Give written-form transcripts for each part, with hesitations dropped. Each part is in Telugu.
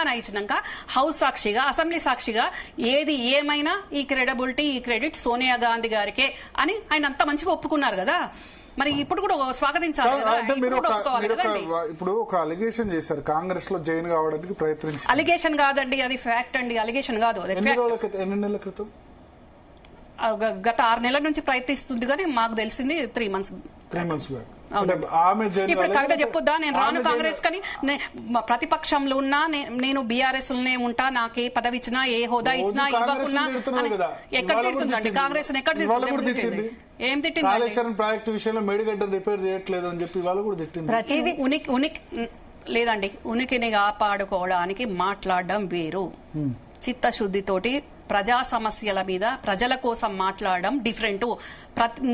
తెలంగాణ ఇచ్చినాక హౌస్ సాక్షిగా అసెంబ్లీ సాక్షిగా ఏది ఏమైనా ఈ క్రెడిబిలిటీ ఈ క్రెడిట్ సోనియా గాంధీ గారికే అని ఆయన అంత మంచిగా ఒప్పుకున్నారు కదా. మరి ఇప్పుడు కూడా స్వాగతించాలి. ఇప్పుడు ఒక అలిగేషన్ చేశారు, కాంగ్రెస్ లో జాయిన్ కావడానికి ప్రయత్నించారు. అలిగేషన్ కాదండి, అది ఫ్యాక్ట్ అండి. అలిగేషన్ కాదు, ఎన్ని నెలల క్రితం? గత 6 నెలల నుంచి ప్రయత్నిస్తుంది, కానీ మాకు తెలిసింది 3 మంత్స్ ఇప్పుడు కవిత చెప్పొద్దా నేను రాను కాంగ్రెస్ కని, ప్రతిపక్షంలో ఉన్నా నేను బీఆర్ఎస్ లోనే ఉంటా, నాకే పదవి ఇచ్చినా ఏ హోదా ఇచ్చినా ఇవ్వకున్నా. ఎక్కడ తిడుతుందండి కాంగ్రెస్? ఎక్కడ తిడుతుంది? ఏం తిట్టింది? ప్రాజెక్ట్ విషయంలో మేడిగడ్డ రిపేర్ చేయట్లేదు అని చెప్పి వాళ్ళు కూడా తిట్టింది. ఉనికి లేదండి, ఉనికిని కాపాడుకోవడానికి మాట్లాడడం వేరు. చిత్తశుద్ధితోటి ప్రజా సమస్యల మీద ప్రజల కోసం మాట్లాడడం డిఫరెంట్.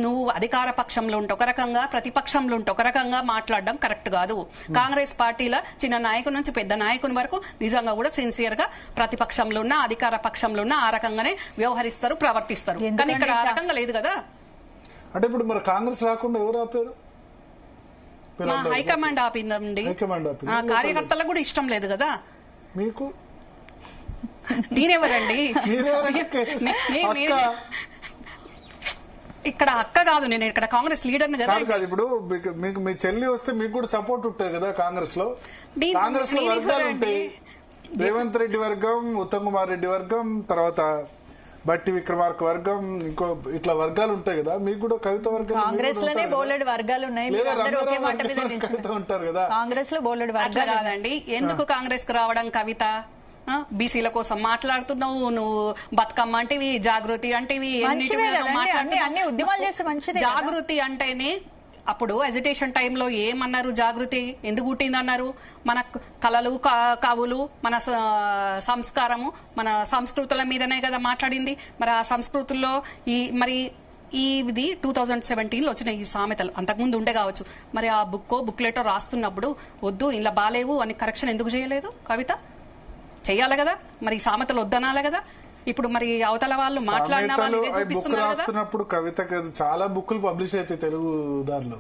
నువ్వు అధికార పక్షంలో ఉంటే ఒక రకంగా, ప్రతిపక్షంలో ఉంటే ఒక రకంగా మాట్లాడడం కరెక్ట్ కాదు. కాంగ్రెస్ పార్టీల చిన్న నాయకుడి నుంచి పెద్ద నాయకుని వరకు నిజంగా కూడా సిన్సియర్ గా ప్రతిపక్షంలో ఉన్న అధికార పక్షంలో ఉన్న ఆ రకంగానే వ్యవహరిస్తారు, ప్రవర్తిస్తారు. కానీ ఇక్కడ ఆ రకంగా లేదు కదా. అంటే ఇప్పుడు మరి కాంగ్రెస్ రాకుండా ఎవరు ఆపారు? హైకమాండ్ ఆపిందండి. కార్యకర్తలకు కూడా ఇష్టం లేదు కదా. మీకు నేనెవరండి? ఇక్కడ అక్క కాదు, నేను ఇక్కడ కాంగ్రెస్ లీడర్ కదా. ఇప్పుడు మీకు మీ చెల్లి వస్తే మీకు కూడా సపోర్ట్ ఉంటుంది కదా కాంగ్రెస్ లో. కాంగ్రెస్ లో వర్గాలు ఉంటాయి, రేవంత్ రెడ్డి వర్గం, ఉత్తమ్ కుమార్ రెడ్డి వర్గం, తర్వాత బట్టి విక్రమార్క వర్గం, ఇంకో ఇట్లా వర్గాలు ఉంటాయి కదా. మీకు కూడా కవిత వర్గం, కాంగ్రెస్ లోనే బోలెడు వర్గాలు ఉన్నాయి. కవిత ఉంటారు కదా కాంగ్రెస్ లో బోలెడు వర్గాలు కాదండి. ఎందుకు కాంగ్రెస్ కు రావడం? కవిత బీసీల కోసం మాట్లాడుతున్నావు, నువ్వు బతుకమ్మ అంటేవి, జాగృతి అంటేవి, జాగృతి అంటేనే అప్పుడు ఎజిటేషన్ టైంలో ఏమన్నారు? జాగృతి ఎందుకు పుట్టిందన్నారు? మన కళలు, కవులు, మన సంస్కారము, మన సంస్కృతుల మీదనే కదా మాట్లాడింది. మరి ఆ సంస్కృతుల్లో ఇది 2017లో వచ్చిన ఈ సామెతలు అంతకుముందు ఉండే కావచ్చు. మరి ఆ బుక్లెటో రాస్తున్నప్పుడు వద్దు ఇలా బాలేవు అని కరెక్షన్ ఎందుకు చేయలేదు? కవిత చెయ్యాలి కదా, మరి సామెతలు వద్దనాలి కదా. ఇప్పుడు మరి అవతల వాళ్ళు మాట్లాడిన రాస్తున్నప్పుడు కవిత చాలా బుక్కులు పబ్లిష్ అవుతాయి తెలుగు దారిలో,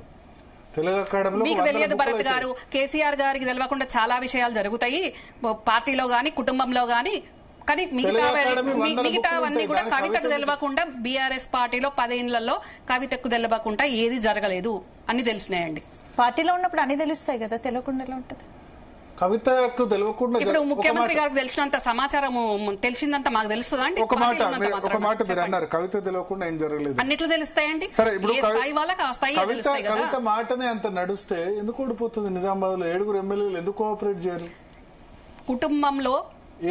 తెలుగు అకాడమీలో. మీకు తెలియదు భరత్ గారు, కేసీఆర్ గారికి తెలియకుండా చాలా విషయాలు జరుగుతాయి పార్టీలో గాని కుటుంబంలో గాని. కానీ మిగతావన్నీ కూడా కవితకు తెలియకుండా బీఆర్ఎస్ పార్టీలో 10 ఏళ్లలో కవితకు తెలియకుండా ఏది జరగలేదు అని తెలిసినాయండి. పార్టీలో ఉన్నప్పుడు అన్ని తెలుస్తాయి కదా, తెలియకుండా ఎలా ఉంటది? కవితకు తెలియకుండా ఇప్పుడు ముఖ్యమంత్రి గారికి తెలిసినంత సమాచారం తెలిసిందంత మాకు తెలుస్తుందా అండి? ఒక మాట మీరు అన్నారు, కవిత తెలియకుండా ఏం జరగలేదు. అన్నిట్లో తెలుస్తాయండి. సరే, ఇప్పుడు కవిత మాటనే అంత నడుస్తే ఎందుకు ఓడిపోతుంది? నిజామాబాద్ లో 7 ఎమ్మెల్యేలు ఎందుకు కోఆపరేట్ చేయరు? కుటుంబంలో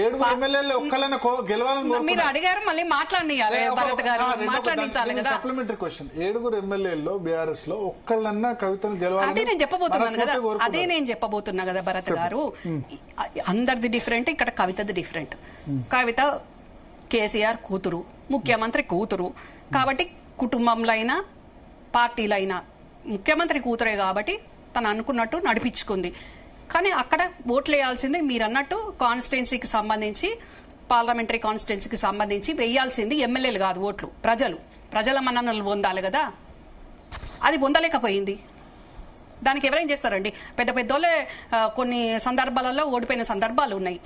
7 ఎమ్మెల్యేలు ఒక్కళ్ళైనా గెలవాలని మీరు అడిగారు, మళ్ళీ మాట్లాడియాలి భరత్ గారు, మాట్లాడించాలి కదా. సప్లిమెంటరీ క్వశ్చన్, 7 ఎమ్మెల్యేల్లో బీఆర్ఎస్ లో ఒక్కళ్ళన్నా కవితను గెలవాలి. అదే నేను చెప్పబోతున్నా కదా భరత్ గారు. అందరిది డిఫరెంట్, ఇక్కడ కవితది డిఫరెంట్. కవిత కేసీఆర్ కూతురు, ముఖ్యమంత్రి కూతురు కాబట్టి కుటుంబంలో అయినా పార్టీలో అయినా ముఖ్యమంత్రి కూతురే కాబట్టి తను అనుకున్నట్టు నడిపించుకుంది. కానీ అక్కడ ఓట్లు వేయాల్సింది మీరు అన్నట్టు కాన్స్టిట్యున్సీకి సంబంధించి, పార్లమెంటరీ కాన్స్టిట్యున్సీకి సంబంధించి వేయాల్సింది ఎమ్మెల్యేలు కాదు, ఓట్లు ప్రజల మన్ననలు పొందాలి కదా. అది పొందలేకపోయింది. దానికి ఎవరేం చేస్తారండి? పెద్ద పెద్దోళ్ళే కొన్ని సందర్భాలలో ఓడిపోయిన సందర్భాలు ఉన్నాయి.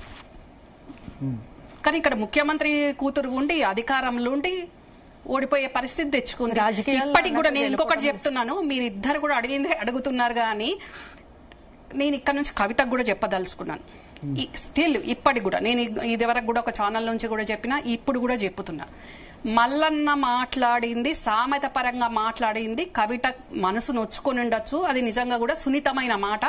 కానీ ఇక్కడ ముఖ్యమంత్రి కూతురు ఉండి అధికారంలో ఉండి ఓడిపోయే పరిస్థితి తెచ్చుకుంది. ఇప్పటికి కూడా నేను ఇంకొకటి చెప్తున్నాను, మీరిద్దరు కూడా అడుగుతున్నారు కానీ నేను ఇక్కడ నుంచి కవితకు కూడా చెప్పదలుచుకున్నాను. స్టిల్ ఇప్పటికి కూడా నేను ఇది వరకు కూడా ఒక ఛానల్ నుంచి కూడా చెప్పినా, ఇప్పుడు కూడా చెప్పుతున్నా. మల్లన్న మాట్లాడింది సామెత పరంగా మాట్లాడింది, కవిత మనసు నొచ్చుకొని ఉండొచ్చు, అది నిజంగా కూడా సున్నితమైన మాట.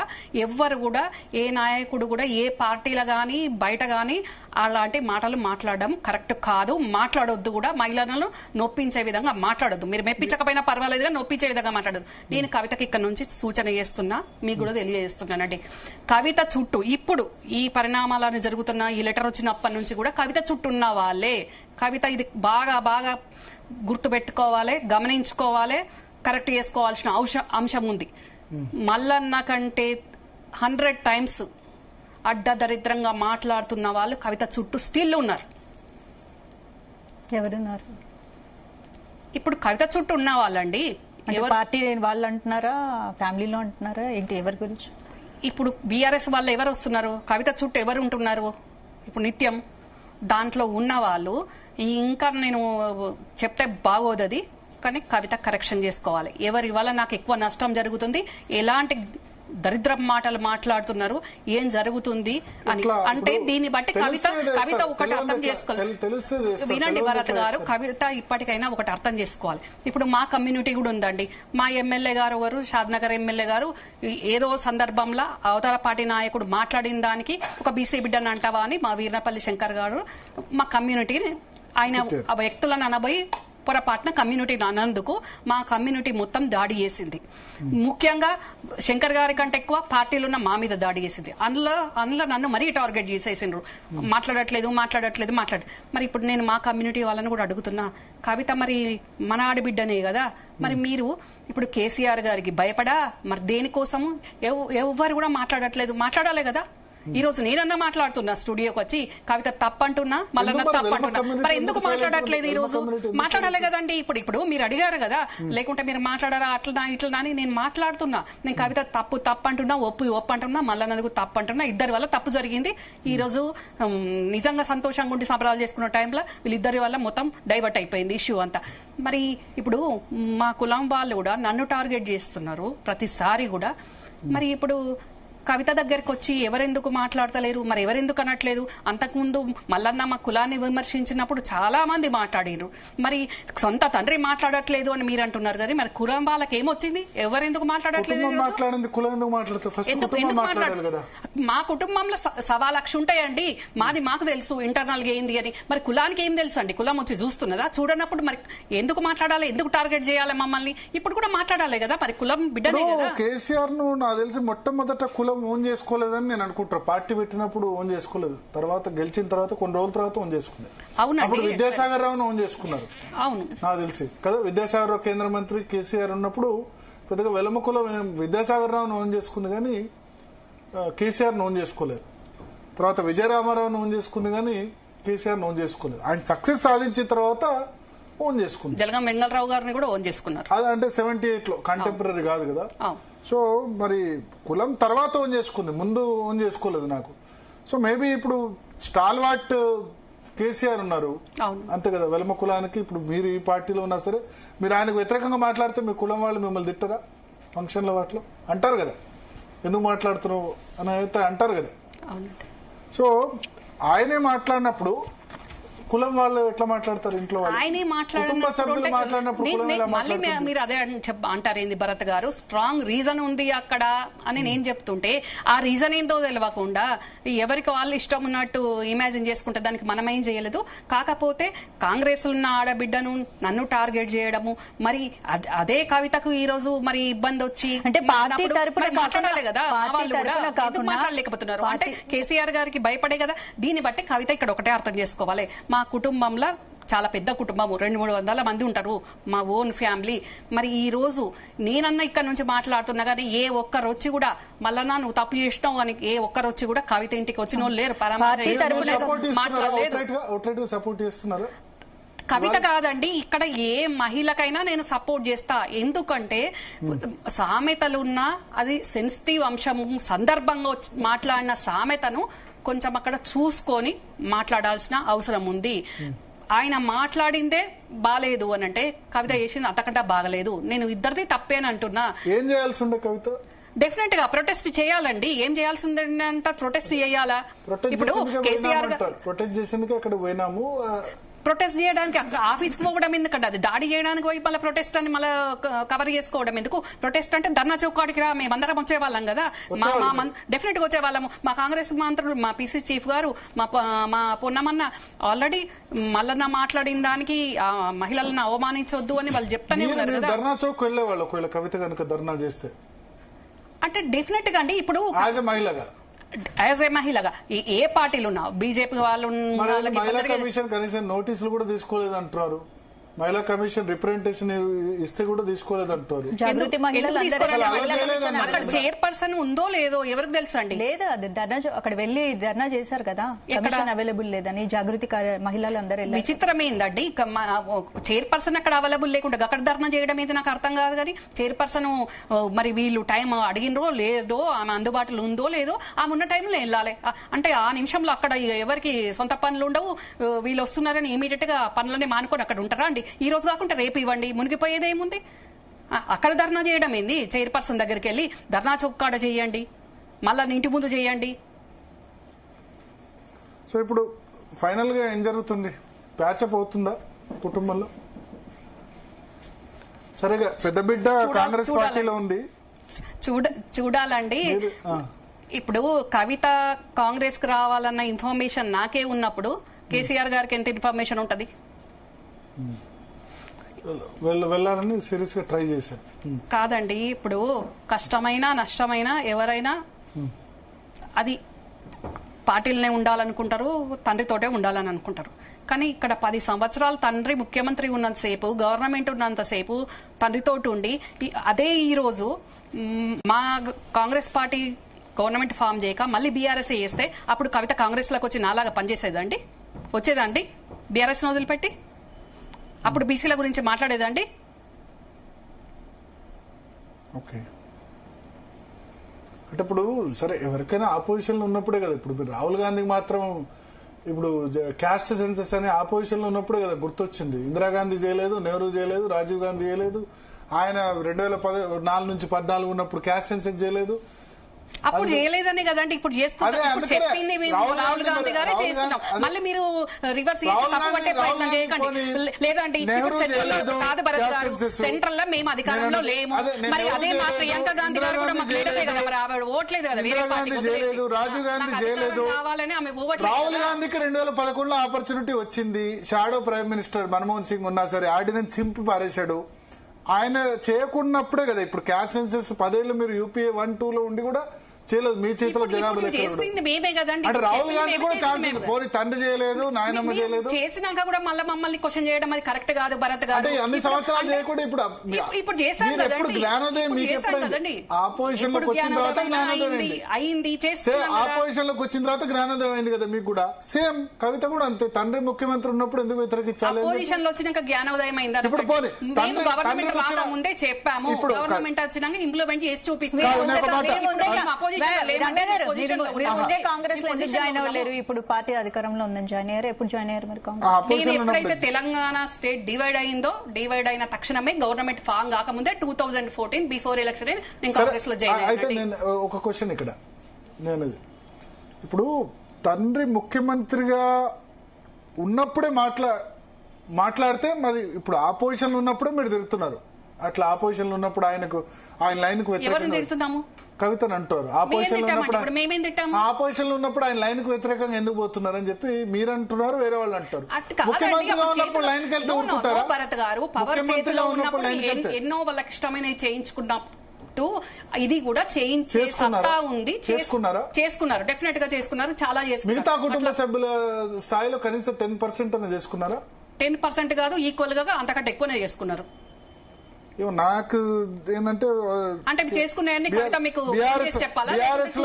ఎవ్వరు కూడా ఏ నాయకుడు కూడా ఏ పార్టీలో కానీ బయట కానీ అలాంటి మాటలు మాట్లాడడం కరెక్ట్ కాదు. మాట్లాడొద్దు కూడా, మహిళలను నొప్పించే విధంగా మాట్లాడొద్దు. మీరు మెప్పించకపోయినా పర్వాలేదుగా నొప్పించే విధంగా మాట్లాడదు. నేను కవితకి ఇక్కడ నుంచి సూచన చేస్తున్నా, మీకు కూడా తెలియజేస్తున్నానండి. కవిత చుట్టూ ఇప్పుడు ఈ పరిణామాలను జరుగుతున్న ఈ లెటర్ వచ్చినప్పటి నుంచి కూడా కవిత చుట్టూ ఉన్న వాళ్ళే. కవిత ఇది బాగా బాగా గుర్తుపెట్టుకోవాలి, గమనించుకోవాలి, కరెక్ట్ చేసుకోవాల్సిన అంశం ఉంది. మల్లన్న కంటే 100 టైమ్స్ అడ్డదరిద్రంగా మాట్లాడుతున్న వాళ్ళు కవిత చుట్టూ స్టిల్ ఉన్నారు. ఎవరున్నారు ఇప్పుడు కవిత చుట్టూ ఉన్న వాళ్ళండి? పార్టీ వాళ్ళు అంటున్నారా, ఫ్యామిలీలో అంటున్నారా ఏంటి, ఎవరి గురించి? ఇప్పుడు బీఆర్ఎస్ వాళ్ళు ఎవరు వస్తున్నారు? కవిత చుట్టూ ఎవరు ఉంటున్నారు? ఇప్పుడు నిత్యం దాంట్లో ఉన్న వాళ్ళు ఇంకా నేను చెప్తే బాగోదు అది, కానీ కవిత కరెక్షన్ చేసుకోవాలి. ఎవరి వల్ల నాకు ఎక్కువ నష్టం జరుగుతుంది, ఎలాంటి దరిద్ర మాటలు మాట్లాడుతున్నారు, ఏం జరుగుతుంది అని అంటే దీన్ని బట్టి కవిత ఒకటి అర్థం చేసుకోవాలి. వినండి భరత్ గారు, కవిత ఇప్పటికైనా ఒకటి అర్థం చేసుకోవాలి. ఇప్పుడు మా కమ్యూనిటీ కూడా ఉందండి. మా ఎమ్మెల్యే గారు షాద్నగర్ ఎమ్మెల్యే గారు ఏదో సందర్భంలో అవతల పార్టీ నాయకుడు మాట్లాడిన దానికి ఒక బీసీ బిడ్డని అంటావా అని మా వీర్నపల్లి శంకర్ గారు మా కమ్యూనిటీని ఆయన ఆ వ్యక్తులను అనబోయి పొరపాటున కమ్యూనిటీ అన్నందుకు మా కమ్యూనిటీ మొత్తం దాడి చేసింది. ముఖ్యంగా శంకర్ గారి కంటే ఎక్కువ పార్టీలు ఉన్న మా మీద దాడి చేసింది. అందులో నన్ను మరీ టార్గెట్ చేసేసిండ్రు, మాట్లాడట్లేదు. మరి ఇప్పుడు నేను మా కమ్యూనిటీ వాళ్ళని కూడా అడుగుతున్నా, కవిత మరి మన ఆడబిడ్డనే కదా, మరి మీరు ఇప్పుడు కేసీఆర్ గారికి భయపడా మరి దేనికోసము ఎవరు కూడా మాట్లాడాలి కదా. ఈ రోజు నేనన్నా మాట్లాడుతున్నా స్టూడియోకి వచ్చి, కవిత తప్పంటున్నా మళ్ళీ తప్పంటున్నా, మరి ఎందుకు మాట్లాడట్లేదు? ఈ రోజు మాట్లాడాలి కదండి. ఇప్పుడు మీరు అడిగారు కదా, లేకుంటే మీరు మాట్లాడారా ఇట్లా అని నేను మాట్లాడుతున్నా. నేను కవిత తప్పు అంటున్నా, ఒప్పు అంటున్నా, మళ్ళీ నదుకు తప్పు అంటున్నా. ఇద్దరి వల్ల తప్పు జరిగింది. ఈ రోజు నిజంగా సంతోషంగా ఉండి సంబరాలు చేసుకున్న టైంలో వీళ్ళిద్దరి వల్ల మొత్తం డైవర్ట్ అయిపోయింది ఇష్యూ అంతా. మరి ఇప్పుడు మా కులం వాళ్ళు కూడా నన్ను టార్గెట్ చేస్తున్నారు ప్రతిసారి కూడా. మరి ఇప్పుడు కవిత దగ్గరికి వచ్చి ఎవరెందుకు మాట్లాడతలేరు, మరి ఎవరెందుకు అనట్లేదు? అంతకుముందు మల్లన్న మా కులాన్ని విమర్శించినప్పుడు చాలా మంది మాట్లాడారు. మరి సొంత తండ్రి మాట్లాడట్లేదు అని మీరు అంటున్నారు కదా, మరి కులం వాళ్ళకి ఏమొచ్చింది? ఎవరెందుకు మాట్లాడట్లేదు? మా కుటుంబంలో 1,00,000 ఉంటాయండి. మాకు తెలుసు ఇంటర్నల్ గా ఏంది అని. మరి కులానికి ఏం తెలుసు అండి? కులం వచ్చి చూస్తున్నదా? చూడనప్పుడు మరి ఎందుకు మాట్లాడాలి? ఎందుకు టార్గెట్ చేయాలి మమ్మల్ని? ఇప్పుడు కూడా మాట్లాడాలి కదా, మరి కులం బిడ్డనే కదా. కేసీఆర్ ను నాకు తెలిసి మొట్టమొదట కులం ఓన్ చేసుకోలేదని నేను అనుకుంటాను. పార్టీ పెట్టినప్పుడు ఓన్ చేసుకోలేదు, తర్వాత గెలిచిన తర్వాత కొన్ని రోజుల తర్వాత ఓన్ చేసుకుంది. అవునండి, విద్యాసాగర్ రావును ఓన్ చేసుకున్నారు. అవును, నాకు తెలిసి కదా. విద్యాసాగర్ రావు కేంద్ర మంత్రి, కేసీఆర్ ఉన్నప్పుడు పెద్దగా వెలమ కులం విద్యాసాగర్ రావును ఓన్ చేసుకుంది కానీ కేసీఆర్ ఓన్ చేసుకోలేదు. తర్వాత విజయరామారావును ఓన్ చేసుకుంది కానీ కేసీఆర్ ఓన్ చేసుకోలేదు. ఆయన సక్సెస్ సాధించిన తర్వాత ఓన్ చేసుకుంది. జలగం వెంగళరావు గారిని కూడా ఓన్ చేసుకున్నారు. అదంటే 78 లో, కంటెంపరీ కాదు కదా. సో మరి కులం తర్వాత ఓన్ చేసుకుంది, ముందు ఓన్ చేసుకోలేదు నాకు. సో మేబీ ఇప్పుడు స్టాల్వాట్ కేసీఆర్ ఉన్నారు అంతే కదా వెలమ కులానికి. ఇప్పుడు మీరు ఈ పార్టీలో ఉన్నా సరే మీరు ఆయనకు వ్యతిరేకంగా మాట్లాడితే మీ కులం వాళ్ళు మిమ్మల్ని తిట్టరా? ఫంక్షన్ల వాటిలో అంటారు కదా, ఎందుకు మాట్లాడుతున్నావు అని అయితే అంటారు కదా. సో ఆయనే మాట్లాడినప్పుడు కులం వాళ్ళు ఎట్లా మాట్లాడతారు? ఇంట్లో ఆయనే మాట్లాడినప్పుడు మళ్ళీ మీరు అదే అంటారు ఏంది భరత్ గారు, స్ట్రాంగ్ రీజన్ ఉంది అక్కడ అని నేను చెప్తుంటే ఆ రీజన్ ఏందో తెలియకుండా ఎవరికి వాళ్ళు ఇష్టం ఉన్నట్టు ఇమాజిన్ చేసుకుంటే దానికి మనమేం చేయలేదు. కాకపోతే కాంగ్రెస్ ఉన్న ఆడబిడ్డను నన్ను టార్గెట్ చేయడము, మరి అదే కవితకు ఈ రోజు మరి ఇబ్బంది వచ్చి అంటే పార్టీ తరపున మాట్లాడాలి కదా, మాట్లాడలేకపోతున్నారు అంటే కేసీఆర్ గారికి భయపడే కదా. దీన్ని బట్టి కవిత ఇక్కడ ఒకటే అర్థం చేసుకోవాలి, మా కుటుంబంలో చాలా పెద్ద కుటుంబం, 200-300 మంది ఉంటారు, మా ఓన్ ఫ్యామిలీ. మరి ఈ రోజు నేనన్నా ఇక్కడ నుంచి మాట్లాడుతున్నా కానీ ఏ ఒక్కరు వచ్చి కూడా మళ్ళా నువ్వు తప్పు చేసినావు అని ఏ ఒక్కరు వచ్చి కూడా కవిత ఇంటికి వచ్చిన వాళ్ళు లేరు. మాట్లాడలేదు. కవిత కాదండి, ఇక్కడ ఏ మహిళకైనా నేను సపోర్ట్ చేస్తా. ఎందుకంటే సామెతలున్నా అది సెన్సిటివ్ అంశము, సందర్భంగా మాట్లాడిన సామెతను కొంచెం అక్కడ చూసుకొని మాట్లాడాల్సిన అవసరం ఉంది. ఆయన మాట్లాడిందే బాలేదు అని అంటే కవిత చేసింది అంతకంటే బాగలేదు. నేను ఇద్దరిది తప్పేనంటున్నా. ఏం చేయాల్సి ఉండే కవిత? డెఫినెట్ గా ప్రొటెస్ట్ చేయాలండి. ఏం చేయాల్సి ఉందంటే ప్రొటెస్ట్ చేయాలా? ఇప్పుడు కేసీఆర్ ప్రొటెస్ట్ చేసేందుకు అక్కడ పోయినాము. ప్రొటెస్ట్ చేయడానికి ఆఫీస్ కి పోవడం ఎందుకంటే అది దాడి చేయడానికి పోయి మళ్ళీ ప్రొటెస్ట్ అని మళ్ళీ కవర్ చేసుకోవడం ఎందుకు? ప్రొటెస్ట్ అంటే ధర్నా చౌకాడికి రా, మేమందరం వచ్చేవాళ్ళం కదా, డెఫినెట్ గా వచ్చేవాళ్ళము. మా కాంగ్రెస్ మంత్రులు, మా పీసీ చీఫ్ గారు, మా పొన్నమన్న ఆల్రెడీ మల్లన్న మాట్లాడిన దానికి మహిళలను అవమానించొద్దు అని వాళ్ళు చెప్తానే ఉన్నారు కదా. ధర్నా చౌక్ వెళ్ళేవాళ్ళు ఒకవేళ కవిత కనుక ధర్నా చేస్తే అంటే డెఫినెట్ గా అండి. ఇప్పుడు యాజ్ ఏ మహిళగా ఏ పార్టీలు ఉన్నా, బీజేపీ వాళ్ళు కనీసం నోటీసులు కూడా తీసుకోలేదు అంటున్నారు. మహిళా కమిషన్ రిప్రజెంటేషన్ ఇస్తే కూడా తీసుకోలేదంటారు. జాగృతి మహిళలు ఎందుకు అందరూ తీసుకోలేదు? అలా చేయలేదన్నారు. అక్కడ చైర్పర్సన్ ఉందో లేదో ఎవరికి తెలుసు అండి? లేదా అది ధర్నా అక్కడ వెళ్ళి ధర్నా చేశారు కదా, కమిషన్ అవైలబుల్ లేదని. జాగృతి మహిళలు అందరూ వెళ్ళారు. విచిత్రమైందండి, చైర్పర్సన్ అక్కడ అవైలబుల్ లేకుండా అక్కడ ధర్నా చేయడం అయితే నాకు అర్థం కాదు. కానీ చైర్పర్సన్ మరి వీళ్ళు టైం అడిగినరో లేదో, ఆమె అందుబాటులో ఉందో లేదో, ఆమె ఉన్న టైంలో వెళ్ళాలి. అంటే ఆ నిమిషంలో అక్కడ ఎవరికి సొంత పనులు ఉండవు, వీళ్ళు వస్తున్నారని ఇమీడియట్ గా పనులన్నీ మానుకొని అక్కడ ఉంటారా అండి? ఈ రోజు కాకుండా రేపు ఇవ్వండి, మునిగిపోయేది ఏముంది? అక్కడ ధర్నా చేయడం ఏంది? చైర్పర్సన్ దగ్గరికి వెళ్ళి ధర్నా చౌకాడ చేయండి, మళ్ళా ఇంటి ముందు చేయండి. సో ఇప్పుడు ఫైనల్ గా ఏం జరుగుతుంది? ప్యాచప్ అవుతుందా కుటుంబంలో? సరిగా పెద్ద బిడ్డ కాంగ్రెస్ పార్టీలో ఉంది, చూడాలండి. ఇప్పుడు కవిత కాంగ్రెస్ కి రావాలన్న ఇన్ఫర్మేషన్ నాకే ఉన్నప్పుడు కేసీఆర్ గారికి ఎంత ఇన్ఫర్మేషన్ ఉంటది? వెళ్ళాలని సీరియస్ గా ట్రై చేశారు. కాదండి, ఇప్పుడు కష్టమైనా నష్టమైనా ఎవరైనా అది పార్టీలనే ఉండాలనుకుంటారు, తండ్రితోటే ఉండాలని అనుకుంటారు. కానీ ఇక్కడ 10 సంవత్సరాలు తండ్రి ముఖ్యమంత్రి ఉన్నంతసేపు, గవర్నమెంట్ ఉన్నంతసేపు తండ్రితోటి ఉండి, అదే ఈరోజు మా కాంగ్రెస్ పార్టీ గవర్నమెంట్ ఫామ్ చేయక మళ్ళీ బీఆర్ఎస్ చేస్తే అప్పుడు కవిత కాంగ్రెస్ లోకి వచ్చి నాలాగా పనిచేసేదండి? వచ్చేదండి బీఆర్ఎస్ వదిలిపెట్టి? అప్పుడు బీసీల గురించి మాట్లాడేదండి? ఓకే, అంటే ఇప్పుడు సరే ఎవరికైనా ఆపోజిషన్ లో ఉన్నప్పుడే కదా. ఇప్పుడు రాహుల్ గాంధీకి మాత్రం ఇప్పుడు క్యాస్ట్ సెన్సస్ అనే ఆపోజిషన్ లో ఉన్నప్పుడే కదా గుర్తొచ్చింది. ఇందిరాగాంధీ చేయలేదు, నెహ్రూ చేయలేదు, రాజీవ్ గాంధీ చేయలేదు. ఆయన 2014 నుంచి 14 ఉన్నప్పుడు క్యాస్ట్ సెన్సస్ చేయలేదు. అప్పుడు చేయలేదనే కదండి ఇప్పుడు చేస్తున్నాం. ఇప్పుడు చెప్పింది మేము రాహుల్ గాంధీ గారే చేస్తున్నాం. మళ్ళీ మీరు రివర్స్ చేసి తప్పుపట్టే ప్రయత్నం చేయకండి. లేదండి కాదు భరత్ గారు, సెంట్రల్ లో మేము అధికారంలో లేము. మరి అదే మా ప్రియాంక గాంధీ గారు కూడా మాకు లీడరే కదా, మరి ఆవిడ ఓట్లేదు కదా వేరే పార్టీ. రాజీవ్ గాంధీ చేయలేదు, కావాలని ఆమె రాహుల్ గాంధీకి 2011లో ఆపర్చునిటీ వచ్చింది. Shadow prime minister Manmohan Singh ఉన్నా సరే ఆర్డినెన్స్ చింపి పారేశాడు. ఆయన చేయకున్నప్పుడే కదా ఇప్పుడు క్యాస్ట్ సెన్సస్ 10 ఏళ్ళు మీరు యూపీఏ 1, 2లో ఉండి కూడా చేయలేదు. మీ చేతిలో జనాభా మేమే కదండి. అంటే రాహుల్ గాంధీ కూడా ఛాన్స్ ఉంది. పోనీ తండ్రి చేయలేదు, నాయనమ్మ చేయలేదు, చేసినాక కూడా మళ్ళీ మమ్మల్ని క్వశ్చన్ చేయడం అది కరెక్ట్ కాదు భరత్ గారు. అన్ని సంవత్సరాలు చేయకుండా ఇప్పుడు చేశారు కదండి. ఆపోజిషన్ లోకి వచ్చిన తర్వాత జ్ఞానోదయం అయింది. ఆపోజిషన్ లోకి వచ్చిన తర్వాత జ్ఞానోదయం అయింది కదా మీకు కూడా. సేమ్ కవిత కూడా అంతే. తండ్రి ముఖ్యమంత్రి ఉన్నప్పుడు ఎందుకు వ్యతిరేకించాలి? ఆపోజిషన్ లో వచ్చినాక జ్ఞానోదయం అయింది. ఇప్పుడు పోనీ గవర్నమెంట్ రాక ముందే చెప్పాము, గవర్నమెంట్ వచ్చినాక ఇంప్లిమెంట్ చేసి చూపిస్తాం. కాంగ్రెస్ లో జాయిన్ అవ్వలేరు. ఇప్పుడు పార్టీ అధికారంలో ఉందని జాయిన్ అయ్యారు. ఎప్పుడు జాయిన్ అయ్యారు మరి కాంగ్రెస్? నేను ఎప్పుడైతే తెలంగాణ స్టేట్ డివైడ్ అయిందో, డివైడ్ అయిన తక్షణమే గవర్నమెంట్ ఫామ్ కాకముందే 2014 బిఫోర్ ఎలక్షన్ నేను కాంగ్రెస్ లో జాయిన్ అయితే నేను ఒక క్వశ్చన్ ఇక్కడ, నేను ఇప్పుడు తండ్రి ముఖ్యమంత్రిగా ఉన్నప్పుడే మాట్లాడితే మరి ఇప్పుడు ఆపోజిషన్ లో ఉన్నప్పుడే మీరు తిరుగుతున్నారు. అట్లా ఆపోజిషన్ లో ఉన్నప్పుడు ఆయన లైన్ కు వ్యతిరేకంగా కవితను అంటారు. ఆపోజిషన్ లో ఉన్నప్పుడు ఆయన లైన్ కు వ్యతిరేకంగా ఎందుకు పోతున్నారని చెప్పి మీరు అంటున్నారు, వేరే వాళ్ళు అంటారు. ముఖ్యమంత్రిగా ఉన్నప్పుడు లైన్ కి వెళ్తే ఊరుకుంటారా? భరత్ గారు పవర్ చేతిలో ఉన్నప్పుడు ఎన్నో వాళ్ళకి ఇష్టమైన చేయించుకున్నట్టు ఇది కూడా చేయించే సత్తా ఉంది. చేసుకున్నారు, డెఫినెట్ గా చేసుకున్నారు, చాలా చేసుకున్నారు. మిగతా కుటుంబ సభ్యుల స్థాయిలో కనీసం 10% అన్న చేసుకున్నారా? 10% కాదు, ఈక్వల్ గా అంతకంటే ఎక్కువనే చేసుకున్నారు. నాకు ఏంటంటే బీఆర్ఎస్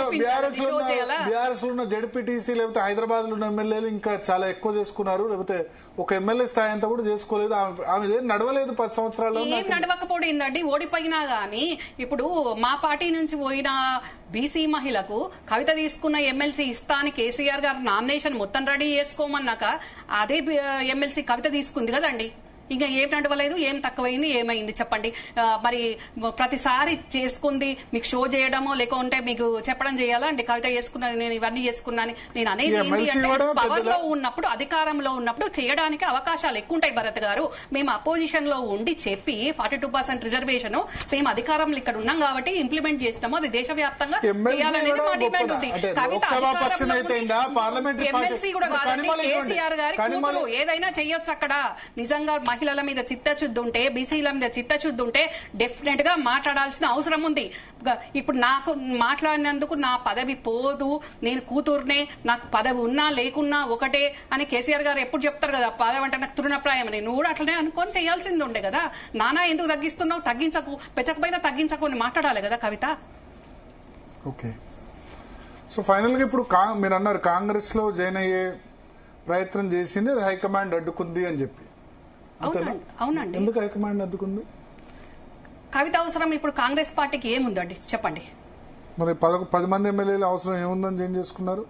లో ఉన్న జడ్పీటీసీ లేకపోతే హైదరాబాద్ లో ఉన్న ఎమ్మెల్యేలు ఇంకా చాలా ఎక్కువ చేసుకున్నారు. లేకపోతే ఒక ఎమ్మెల్యే స్థాయి అంతా కూడా చేసుకోలేదు. ఆమె నడవలేదు 10 సంవత్సరాలు. ఏం నడవకపోయిందండి, ఓడిపోయినా గానీ. ఇప్పుడు మా పార్టీ నుంచి పోయిన బీసీ మహిళకు కవిత తీసుకున్న ఎమ్మెల్సీ ఇస్తాని కేసీఆర్ గారు నామినేషన్ మొత్తం రెడీ చేసుకోమన్నాక అదే ఎమ్మెల్సీ కవిత తీసుకుంది కదండి. ఇంకా ఏం నడవలేదు, ఏం తక్కువైంది, ఏమైంది చెప్పండి? మరి ప్రతిసారి చేసుకుంది మీకు షో చేయడమో లేకుంటే మీకు చెప్పడం చేయాలా అండి? కవిత చేసుకున్నది, నేను ఇవన్నీ చేసుకున్నాను. నేను అనేది ఏంటి అంటే పవర్ లో ఉన్నప్పుడు, అధికారంలో ఉన్నప్పుడు చేయడానికి అవకాశాలు ఎక్కువ ఉంటాయి భరత్ గారు. మేము అపోజిషన్ లో ఉండి చెప్పి 42% రిజర్వేషన్ మేము అధికారంలో ఇక్కడ ఉన్నాం కాబట్టి ఇంప్లిమెంట్ చేస్తాము. అది దేశవ్యాప్తంగా చేయాలనేది మా డిమాండ్ ఉంది. కవిత ఎమ్మెల్సీ కూడా కాదండి, కేసీఆర్ గారి కూతురు, ఏదైనా చెయ్యొచ్చు అక్కడ. నిజంగా మహిళల మీద చిత్తశుద్ధి ఉంటే, బీసీల మీద చిత్తశుద్ధి ఉంటే డెఫినెట్ గా మాట్లాడాల్సిన అవసరం ఉంది. ఇప్పుడు నాకు మాట్లాడినందుకు నా పదవి పోదు, నేను కూతురునే, నాకు పదవి ఉన్నా లేకున్నా ఒకటే అని కేసీఆర్ గారు ఎప్పుడు చెప్తారు కదా, పదవి అంటే నాకు తృణప్రాయం అని. నువ్వు కూడా అట్లనే అనుకొని చేయాల్సింది ఉండే కదా. నానా ఎందుకు తగ్గిస్తున్నావు, తగ్గించకు, పెచ్చకపోయినా తగ్గించకు అని మాట్లాడాలి కదా కవిత. ఓకే, సో ఫైనల్ గా ఇప్పుడు మీరు అన్నారు కాంగ్రెస్ లో జాయిన్ అయ్యే ప్రయత్నం చేసింది, హైకమాండ్ అడ్డుకుంది అని చెప్పి. అవునండి. ఎందుకు హైకమాండ్ అడ్డుకుంది? కవిత అవసరం ఇప్పుడు కాంగ్రెస్ పార్టీకి ఏముందండి చెప్పండి. మరి 10 మంది ఎమ్మెల్యేలు అవసరం ఏముందని జాయిన్ చేసుకున్నారు?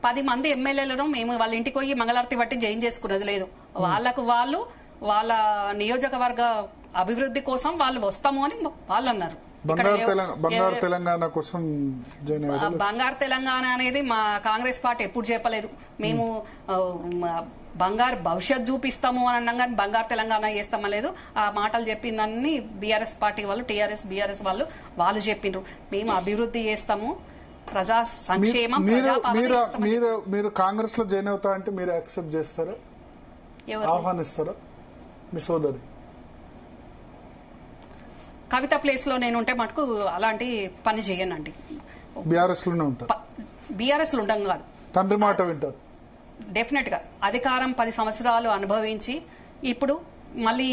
10 మంది ఎమ్మెల్యేలను మేము వాళ్ళ ఇంటికి పోయి మంగళారతి బట్టి జాయిన్ చేసుకున్నది లేదు. వాళ్ళకు వాళ్ళు వాళ్ళ నియోజకవర్గ అభివృద్ధి కోసం వాళ్ళు వస్తాము అని వాళ్ళు అన్నారు. బంగారు తెలంగాణ కోసం జాయిన్ అయ్యారు. బంగారు తెలంగాణ అనేది మా కాంగ్రెస్ పార్టీ ఎప్పుడు చెప్పలేదు. మేము బంగారు భవిష్యత్ చూపిస్తాము అని అన్నాం కానీ బంగారు తెలంగాణ చేస్తామలేదు. ఆ మాటలు చెప్పిందన్ని బీఆర్ఎస్ పార్టీ వాళ్ళు, టీఆర్ఎస్ బీఆర్ఎస్ వాళ్ళు చెప్పిండ్రు. మేము అభివృద్ధి చేస్తాము, ప్రజా సంక్షేమం, మీరు కాంగ్రెస్ లో జాయిన్ అవుతా అంటే మీరు యాక్సెప్ట్ చేస్తారా, ఆహ్వానిస్తారా? మీ సోదరి కవిత ప్లేస్ లో నేను ఉంటే మటుకు అలాంటి పని చేయనండి. బీఆర్ఎస్ లోనే ఉంటారు. బీఆర్ఎస్ లో ఉండం కాదు, తండ్రి మాట వింటారు. డెఫినెట్ గా అధికారం 10 సంవత్సరాలు అనుభవించి ఇప్పుడు మళ్ళీ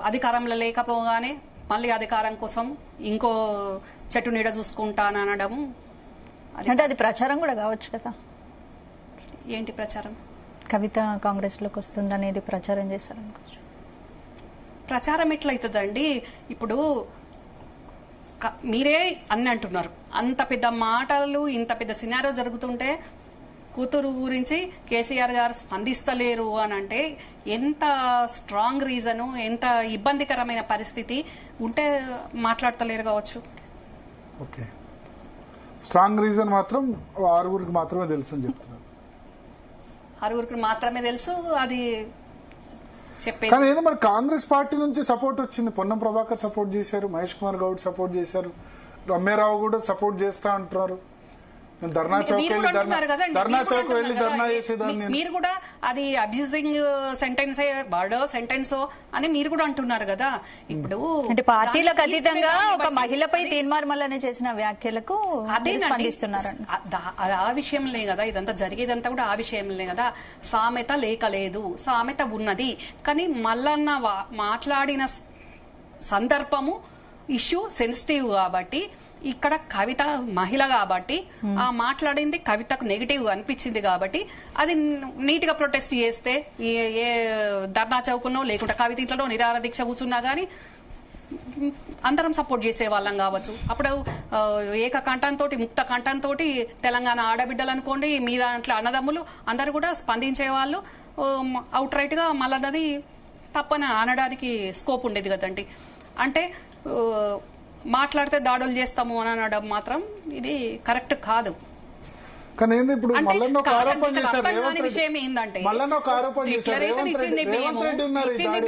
అధికారంలో లేకపోగానే మళ్ళీ అధికారం కోసం ఇంకో చెట్టు నీడ చూసుకుంటాననడం అంటే అది ప్రచారం కూడా కావచ్చు కదా. ఏంటి ప్రచారం? కవిత కాంగ్రెస్ లోకి వస్తుంది అనేది ప్రచారం చేస్తారనుకోవచ్చు. ప్రచారం ఎట్లయితుందండి? ఇప్పుడు మీరే అన్ని అంటున్నారు, అంత పెద్ద మాటలు, ఇంత పెద్ద సినారో జరుగుతుంటే కూతురు గురించి కేసీఆర్ గారు స్పందిస్తలేరు అని అంటే ఎంత స్ట్రాంగ్ రీజను, ఎంత ఇబ్బందికరమైన పరిస్థితి ఉంటే మాట్లాడతలేరు కావచ్చు. ఓకే, స్ట్రాంగ్ రీజన్ మాత్రం 6 మాత్రమే తెలుసు అని చెప్తున్నారు. 6 మాత్రమే తెలుసు, అది కానీ ఏదో మరి కాంగ్రెస్ పార్టీ నుంచి సపోర్ట్ వచ్చింది. పొన్నం ప్రభాకర్ సపోర్ట్ చేశారు, మహేష్ కుమార్ గౌడ్ సపోర్ట్ చేశారు, రమ్యారావు కూడా సపోర్ట్ చేస్తా అంటున్నారు. ధర్నా చౌక్ వెళ్ళి ధర్నా చేసేదాన్ని. మీరు కూడా అది అబ్యూజింగ్ సెంటెన్స్ వర్డ్ సెంటెన్స్ అని మీరు కూడా అంటున్నారు కదా. ఇప్పుడు అంటే పార్టీలకు అతీతంగా ఒక మహిళపై తీర్మానం చేసిన వ్యాఖ్యలకు స్పందిస్తున్నారు. ఆ విషయంలే కదా ఇదంతా జరిగేదంతా కూడా, ఆ విషయంలే కదా. సామెత లేకలేదు, సామెత ఉన్నది. కానీ మల్లన్న మాట్లాడిన సందర్భము ఇష్యూ సెన్సిటివ్ కాబట్టి, ఇక్కడ కవిత మహిళ కాబట్టి ఆ మాట్లాడింది కవితకు నెగిటివ్ అనిపించింది కాబట్టి అది నీట్ గా ప్రొటెస్ట్ చేస్తే ఏ ధర్నా చౌకునో లేకుంటే కవిత ఇంట్లో నిరాహార దీక్ష కూర్చున్నా గానీ అందరం సపోర్ట్ చేసే వాళ్ళం కావచ్చు. అప్పుడు ఏక కంఠంతో, ముక్త కంఠంతో తెలంగాణ ఆడబిడ్డలు అనుకోండి, మీ దాంట్లో అన్నదమ్ములు అందరు కూడా స్పందించే వాళ్ళు. అవుట్ రైట్ గా మళ్ళీ తప్పని అనడానికి స్కోప్ ఉండేది కదండి. అంటే మాట్లాడితే దాడులు చేస్తాము అని అనడం మాత్రం ఇది కరెక్ట్ కాదు. కానీ ఏంది ఇప్పుడు మల్లన్న ఒక ఆరోపణ చేశారు. విషయం ఏంటంటే ఇచ్చింది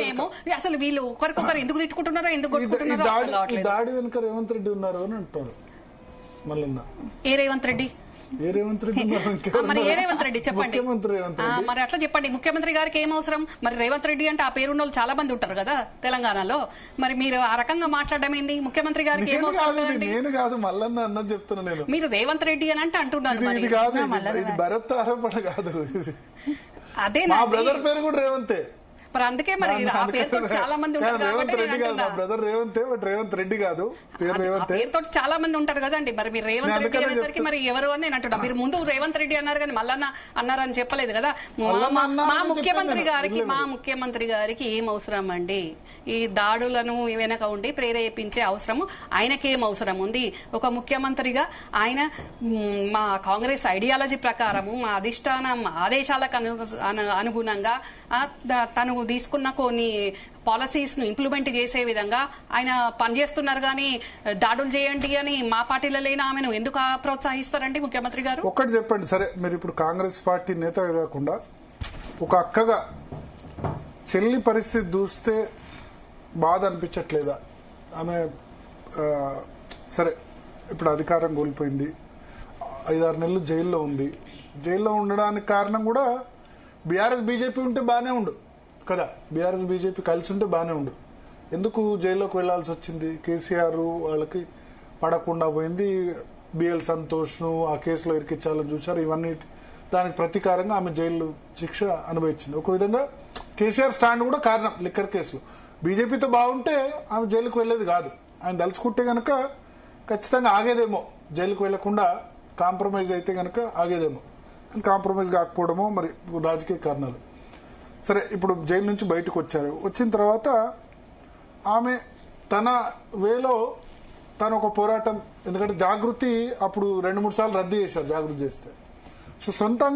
మేము అసలు వీళ్ళు ఒకరికొకరు ఎందుకు తిట్టుకుంటున్నారో, ఎందుకు కొట్టుకుంటున్నారో దాడి వెనుక రేవంత్ రెడ్డి ఉన్నారు అని అంటారు మల్లన్న. ఏ రేవంత్ రెడ్డి? మరి ఏ రేవంత్ రెడ్డి చెప్పండి. మరి అట్లా చెప్పండి. ముఖ్యమంత్రి గారికి ఏం అవసరం? మరి రేవంత్ రెడ్డి అంటే ఆ పేరున్న వాళ్ళు చాలా మంది ఉంటారు కదా తెలంగాణలో. మరి మీరు ఆ రకంగా మాట్లాడడం ఏంది? ముఖ్యమంత్రి గారికి ఏం అవసరం? నేను కాదు మల్లన్న అన్నది చెప్తున్నా నేను. మీరు రేవంత్ రెడ్డి అని అంటే అంటున్నారు. ఇది భరత్ ఆరోపణ కాదు, అదే మా బ్రదర్ పేరు కూడా రేవంతే. మరి అందుకే మరి ఆ పేరుతో చాలా మంది ఉంటారు రేవంత్ రెడ్డి కాదు, మా బ్రదర్ రేవంతే, బట్ రేవంత్ రెడ్డి కాదు, పేరు రేవంతే. పేరుతో చాలా మంది ఉంటారు కదండి. మరి మీరు రేవంత్ రెడ్డి అనేసరికి మరి ఎవరు అని నేను అంటున్నా. మీరు ముందు రేవంత్ రెడ్డి అన్నారు కానీ మల్లన్న అన్నారని చెప్పలేదు కదా. మా ముఖ్యమంత్రి గారికి ఏం అవసరం అండి? ఈ దాడులను వెనక ఉండి ప్రేరేపించే అవసరము ఆయనకి ఏం అవసరం ఉంది? ఒక ముఖ్యమంత్రిగా ఆయన మా కాంగ్రెస్ ఐడియాలజీ ప్రకారము, మా అధిష్టానం ఆదేశాలకు అనుగుణంగా తను తీసుకున్న కొన్ని పాలసీస్ ను ఇంప్లిమెంట్ చేసే విధంగా ఆయన పనిచేస్తున్నారు. కానీ దాడులు చేయండి అని మా పార్టీలో లేని ఆమెను ఎందుకు ప్రోత్సహిస్తారండి ముఖ్యమంత్రి గారు? ఒక్కటి చెప్పండి. సరే, మీరు ఇప్పుడు కాంగ్రెస్ పార్టీ నేతగా కాకుండా ఒక అక్కగా చెల్లి పరిస్థితి చూస్తే బాధ అనిపించట్లేదా? ఆమె సరే ఇప్పుడు అధికారం కోల్పోయింది, 5-6 నెలలు జైల్లో ఉంది. జైల్లో ఉండడానికి కారణం కూడా బీఆర్ఎస్ బీజేపీ ఉంటే బాగానే ఉండు, కదా, బీఆర్ఎస్ బీజేపీ కలిసి ఉంటే బాగానే ఉండు. ఎందుకు జైల్లోకి వెళ్లాల్సి వచ్చింది? కేసీఆర్ వాళ్ళకి పడకుండా పోయింది, బిఎల్ సంతోష్ను ఆ కేసులో ఇరికించాలని చూశారు. ఇవన్నీ దానికి ప్రతీకారంగా ఆమె జైలు శిక్ష అనుభవించింది. ఒక విధంగా కేసీఆర్ స్టాండ్ కూడా కారణం లిక్కర్ కేసులో. బీజేపీతో బాగుంటే ఆమె జైలుకు వెళ్లేది కాదు. ఆయన దలుచుకుంటే గనక ఖచ్చితంగా ఆగేదేమో, జైలుకు వెళ్లకుండా కాంప్రమైజ్ అయితే గనక ఆగేదేమో. కాంప్రమైజ్ కాకపోవడమో మరి రాజకీయ కారణాలు. సరే, ఇప్పుడు జైలు నుంచి బయటకు వచ్చారు. వచ్చిన తర్వాత ఆమె తన వేలో తను ఒక పోరాటం, ఎందుకంటే జాగృతి అప్పుడు 2-3 సార్లు రద్దు చేశారు జాగృతి చేస్తే. సో సొంతంగా